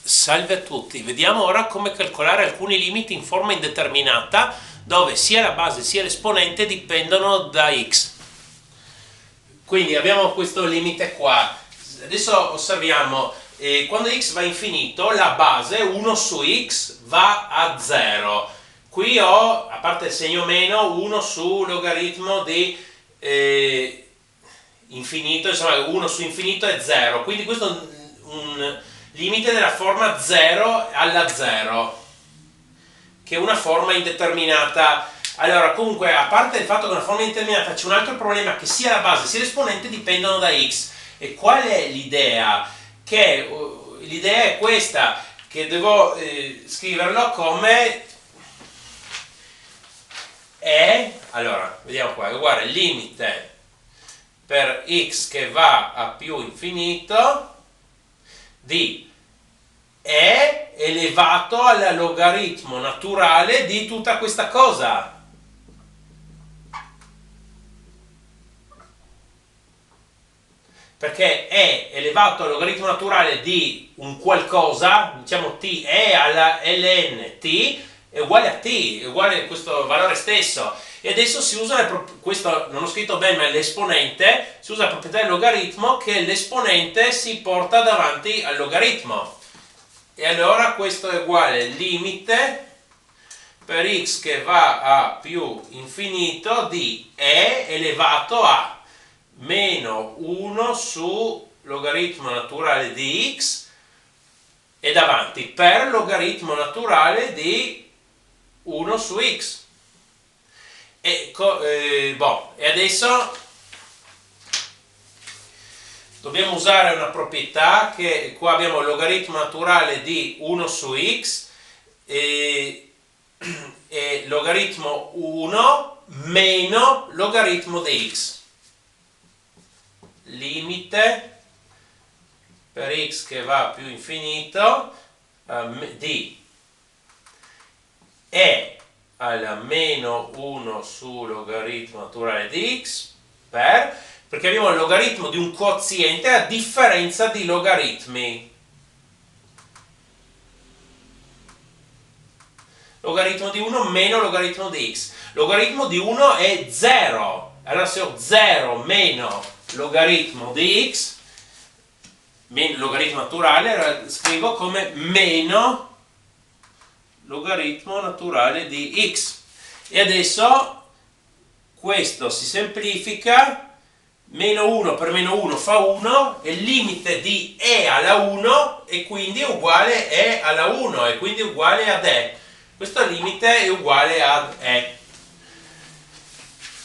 Salve a tutti, vediamo ora come calcolare alcuni limiti in forma indeterminata dove sia la base sia l'esponente dipendono da x. Quindi abbiamo questo limite qua. Adesso osserviamo, quando x va a infinito la base 1 su x va a 0. Qui ho, a parte il segno meno, 1 su logaritmo di infinito, insomma 1 su infinito è 0, quindi questo è un limite della forma 0 alla 0, che è una forma indeterminata. Allora, comunque, a parte il fatto che è una forma indeterminata, c'è un altro problema, che sia la base sia l'esponente dipendono da x. E qual è l'idea? L'idea è questa, che devo scriverlo come allora, vediamo qua, è uguale al limite per x che va a più infinito di e elevato al logaritmo naturale di tutta questa cosa. Perché e elevato al logaritmo naturale di un qualcosa, diciamo t, e alla ln t è uguale a t, è uguale a questo valore stesso. E adesso si usa, questo non ho scritto bene, ma è l'esponente, si usa la proprietà del logaritmo che l'esponente si porta davanti al logaritmo. E allora questo è uguale al limite per x che va a più infinito di e elevato a meno 1 su logaritmo naturale di x e davanti per logaritmo naturale di 1 su x. E adesso dobbiamo usare una proprietà che qua abbiamo il logaritmo naturale di 1 su x e logaritmo 1 meno logaritmo di x. Limite per x che va a più infinito di e alla meno 1 su logaritmo naturale di x perché abbiamo il logaritmo di un quoziente a differenza di logaritmi. Logaritmo di 1 meno logaritmo di x. Logaritmo di 1 è 0. Allora se ho 0 meno logaritmo di x, meno logaritmo naturale, allora scrivo come meno logaritmo naturale di x. E adesso questo si semplifica, meno 1 per meno 1 fa 1, e il limite di e alla 1 e quindi è uguale e alla 1 e quindi è uguale ad e. Questo limite è uguale ad e.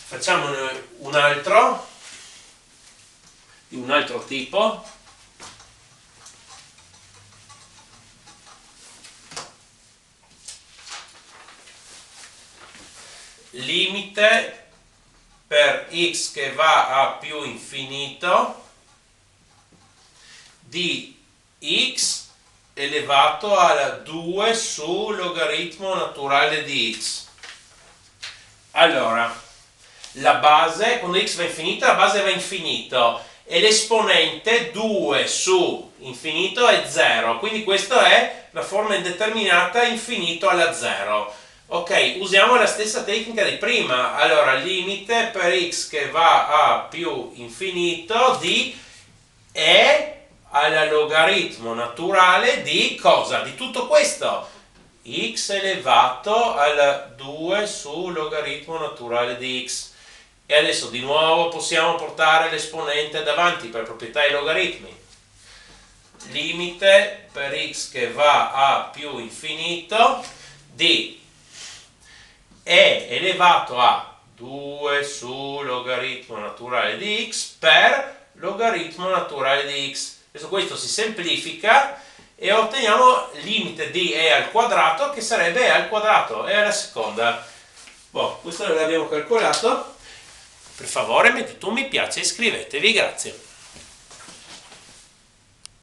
Facciamone un altro di un altro tipo. Limite per x che va a più infinito di x elevato al 2 su logaritmo naturale di x. Allora, la base, quando x va infinito, la base va infinito e l'esponente 2 su infinito è 0, quindi questa è la forma indeterminata infinito alla 0. Ok, usiamo la stessa tecnica di prima. Allora, limite per x che va a più infinito di e al logaritmo naturale di cosa? Di tutto questo. X elevato al 2 su logaritmo naturale di x. E adesso di nuovo possiamo portare l'esponente davanti per proprietà dei logaritmi. Limite per x che va a più infinito di e elevato a 2 su logaritmo naturale di x per logaritmo naturale di x. Adesso questo si semplifica e otteniamo limite di e al quadrato, che sarebbe e al quadrato, e alla seconda. Questo l'abbiamo calcolato. Per favore mettete un mi piace e iscrivetevi, grazie.